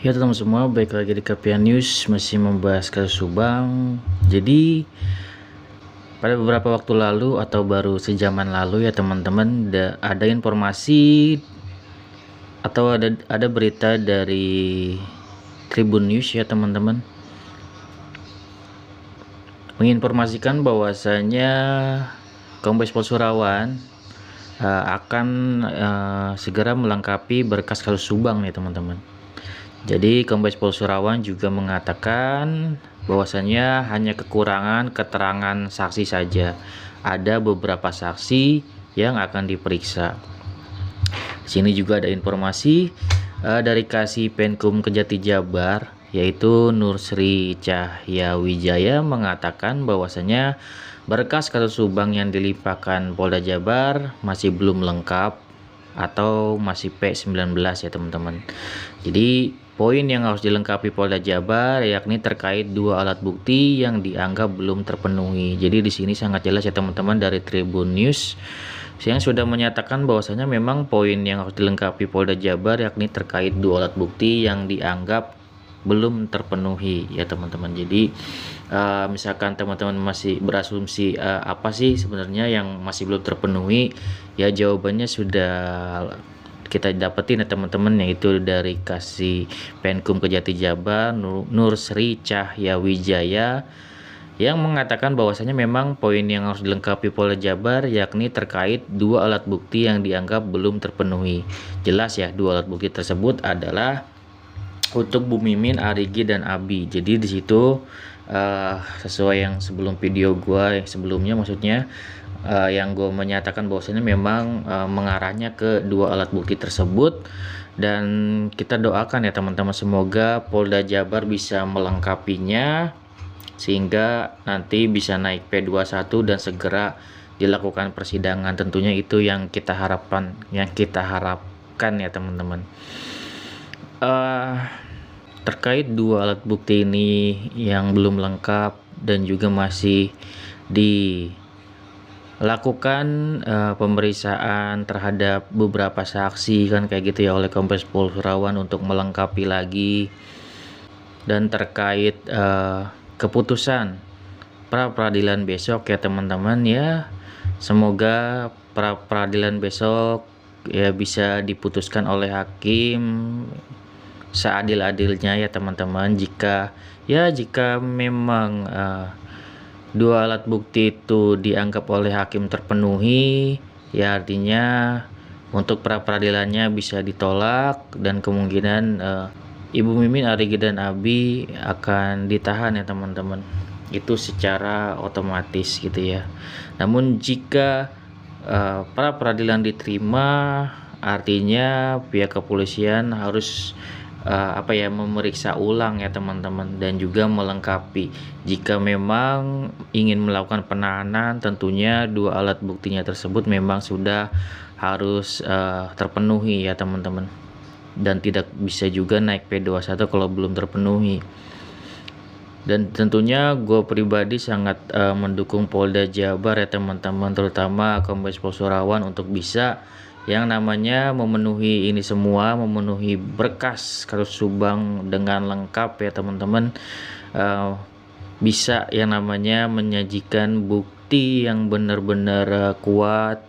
Ya teman-teman semua, baik lagi di Kapian News, masih membahas kasus Subang. Jadi pada beberapa waktu lalu atau baru sejaman lalu ya teman-teman, ada informasi atau ada berita dari Tribun News ya teman-teman, menginformasikan bahwasanya Kombes Pol Surawan akan segera melengkapi berkas kasus Subang nih teman-teman. Jadi Kombes Pol Surawan juga mengatakan bahwasannya hanya kekurangan keterangan saksi saja. Ada beberapa saksi yang akan diperiksa. Di sini juga ada informasi dari Kasipenkum Kejati Jabar, yaitu Nur Sri Cahyawijaya mengatakan bahwasannya berkas kasus Subang yang dilimpahkan Polda Jabar masih belum lengkap atau masih P19 ya teman-teman. Jadi poin yang harus dilengkapi Polda Jabar yakni terkait dua alat bukti yang dianggap belum terpenuhi. Jadi di sini sangat jelas ya teman-teman dari Tribun News yang sudah menyatakan bahwasanya memang poin yang harus dilengkapi Polda Jabar yakni terkait dua alat bukti yang dianggap belum terpenuhi ya teman-teman. Jadi misalkan teman-teman masih berasumsi apa sih sebenarnya yang masih belum terpenuhi, ya jawabannya sudah kita dapetin ya teman-teman, yaitu dari Kasipenkum Kejati Jabar Nur Sri Cahyawijaya yang mengatakan bahwasanya memang poin yang harus dilengkapi Polda Jabar yakni terkait dua alat bukti yang dianggap belum terpenuhi. Jelas ya, dua alat bukti tersebut adalah untuk Bu Mimin, Arigi dan Abi. Jadi di situ sesuai yang sebelum video gua yang sebelumnya, maksudnya yang gue menyatakan bahwasanya memang mengarahnya ke dua alat bukti tersebut, dan kita doakan ya teman-teman semoga Polda Jabar bisa melengkapinya sehingga nanti bisa naik P21 dan segera dilakukan persidangan. Tentunya itu yang kita harapkan ya teman-teman. Terkait dua alat bukti ini yang belum lengkap dan juga masih dilakukan pemeriksaan terhadap beberapa saksi kan kayak gitu ya oleh Kombes Pol Surawan untuk melengkapi lagi. Dan terkait keputusan pra peradilan besok ya teman-teman, ya semoga pra peradilan besok ya bisa diputuskan oleh hakim seadil-adilnya ya teman-teman. Jika memang dua alat bukti itu dianggap oleh hakim terpenuhi, ya artinya untuk pra peradilannya bisa ditolak dan kemungkinan Ibu Mimin, Arigi dan Abi akan ditahan ya teman-teman. Itu secara otomatis gitu ya. Namun jika pra peradilan diterima, artinya pihak kepolisian harus memeriksa ulang ya teman-teman, dan juga melengkapi. Jika memang ingin melakukan penahanan, tentunya dua alat buktinya tersebut memang sudah harus terpenuhi ya teman-teman, dan tidak bisa juga naik P21 kalau belum terpenuhi. Dan tentunya gue pribadi sangat mendukung Polda Jabar ya teman-teman, terutama Kombes Pol Surawan untuk bisa yang namanya memenuhi ini semua, memenuhi berkas kasus Subang dengan lengkap ya teman-teman. Bisa yang namanya menyajikan bukti yang benar-benar kuat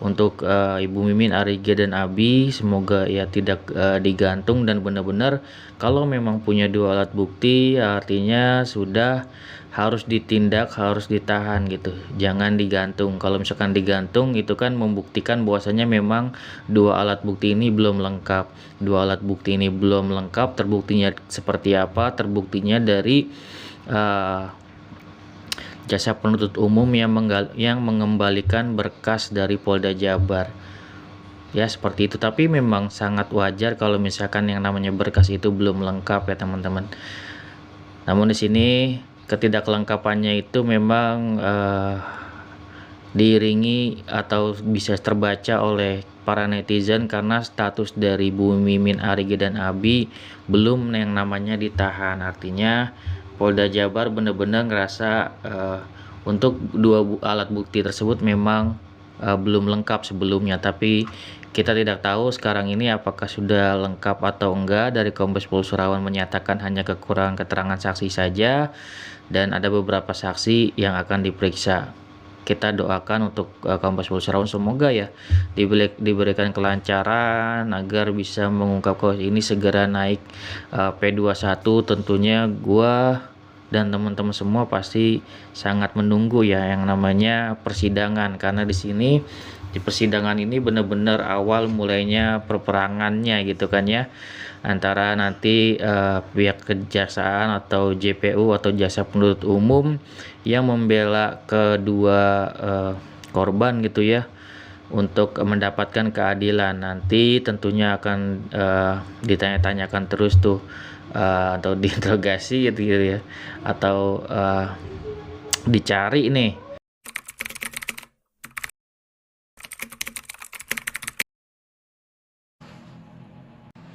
untuk Ibu Mimin, Arigi dan Abi. Semoga ya tidak digantung, dan benar-benar kalau memang punya dua alat bukti artinya sudah harus ditindak, harus ditahan gitu, jangan digantung. Kalau misalkan digantung itu kan membuktikan bahwasanya memang dua alat bukti ini belum lengkap. Dua alat bukti ini belum lengkap, terbuktinya seperti apa? Terbuktinya dari jasa penuntut umum yang mengembalikan berkas dari Polda Jabar. Ya seperti itu, tapi memang sangat wajar kalau misalkan yang namanya berkas itu belum lengkap ya teman-teman. Namun di sini ketidaklengkapannya itu memang diiringi atau bisa terbaca oleh para netizen karena status dari Bu Mimin, Arigi dan Abi belum yang namanya ditahan. Artinya Polda Jabar benar-benar ngerasa untuk dua alat bukti tersebut memang belum lengkap sebelumnya, tapi Kita tidak tahu sekarang ini apakah sudah lengkap atau enggak. Dari Kombes Pol Surawan menyatakan hanya kekurangan keterangan saksi saja dan ada beberapa saksi yang akan diperiksa. Kita doakan untuk Kombes Pol Surawan semoga ya diberikan kelancaran agar bisa mengungkap kasus ini segera naik P21. Tentunya gua dan teman-teman semua pasti sangat menunggu ya yang namanya persidangan, karena di persidangan ini benar-benar awal mulainya perperangannya gitu kan ya, antara nanti pihak kejaksaan atau JPU atau jaksa penuntut umum yang membela kedua korban gitu ya untuk mendapatkan keadilan. Nanti tentunya akan ditanya-tanyakan terus tuh atau diinterogasi gitu ya, atau dicari nih.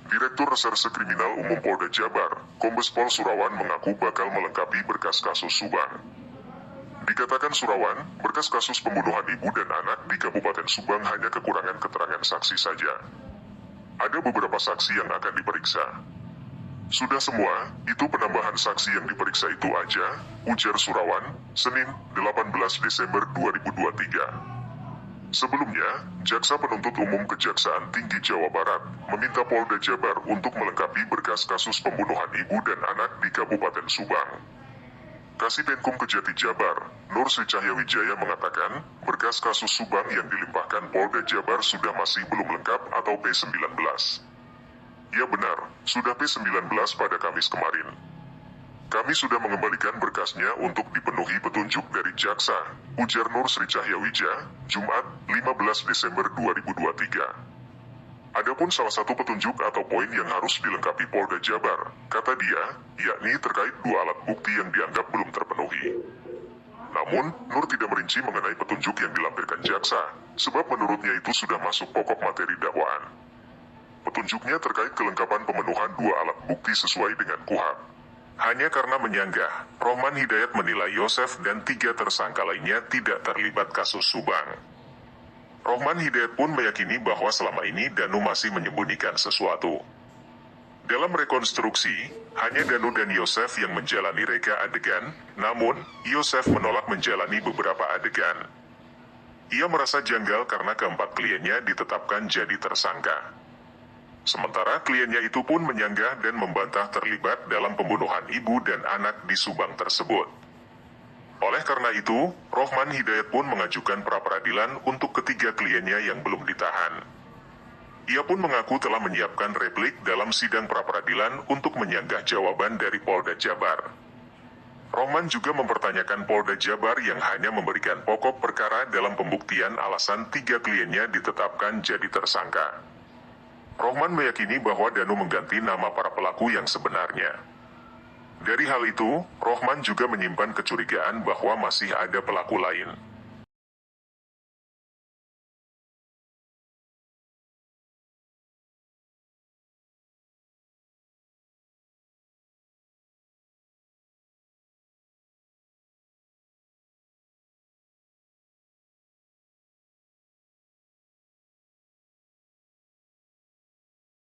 Direktur Reserse Kriminal Umum Polda Jabar, Kombes Pol Surawan mengaku bakal melengkapi berkas kasus Subang. Dikatakan Surawan, berkas kasus pembunuhan ibu dan anak di Kabupaten Subang hanya kekurangan keterangan saksi saja. Ada beberapa saksi yang akan diperiksa. Sudah semua, itu penambahan saksi yang diperiksa itu aja, ujar Surawan, Senin, 18 Desember 2023. Sebelumnya, Jaksa Penuntut Umum Kejaksaan Tinggi Jawa Barat meminta Polda Jabar untuk melengkapi berkas kasus pembunuhan ibu dan anak di Kabupaten Subang. Kasipenkum Kejati Jabar, Nur Sri Cahyawijaya mengatakan, berkas kasus Subang yang dilimpahkan Polda Jabar sudah masih belum lengkap atau P19. Ya benar, sudah P19 pada Kamis kemarin. Kami sudah mengembalikan berkasnya untuk dipenuhi petunjuk dari jaksa, ujar Nur Sri Cahyawijaya, Jumat, 15 Desember 2023. Adapun salah satu petunjuk atau poin yang harus dilengkapi Polda Jabar, kata dia, yakni terkait dua alat bukti yang dianggap belum terpenuhi. Namun, Nur tidak merinci mengenai petunjuk yang dilampirkan jaksa, sebab menurutnya itu sudah masuk pokok materi dakwaan. Petunjuknya terkait kelengkapan pemenuhan dua alat bukti sesuai dengan KUHP. Hanya karena menyanggah, Rohman Hidayat menilai Yosef dan 3 tersangka lainnya tidak terlibat kasus Subang. Rohman Hidayat pun meyakini bahwa selama ini Danu masih menyembunyikan sesuatu. Dalam rekonstruksi, hanya Danu dan Yosef yang menjalani reka adegan, namun, Yosef menolak menjalani beberapa adegan. Ia merasa janggal karena keempat kliennya ditetapkan jadi tersangka. Sementara kliennya itu pun menyanggah dan membantah terlibat dalam pembunuhan ibu dan anak di Subang tersebut. Oleh karena itu, Rohman Hidayat pun mengajukan pra-peradilan untuk ketiga kliennya yang belum ditahan. Ia pun mengaku telah menyiapkan replik dalam sidang pra-peradilan untuk menyanggah jawaban dari Polda Jabar. Rohman juga mempertanyakan Polda Jabar yang hanya memberikan pokok perkara dalam pembuktian alasan 3 kliennya ditetapkan jadi tersangka. Rohman meyakini bahwa Danu mengganti nama para pelaku yang sebenarnya. Dari hal itu, Rohman juga menyimpan kecurigaan bahwa masih ada pelaku lain.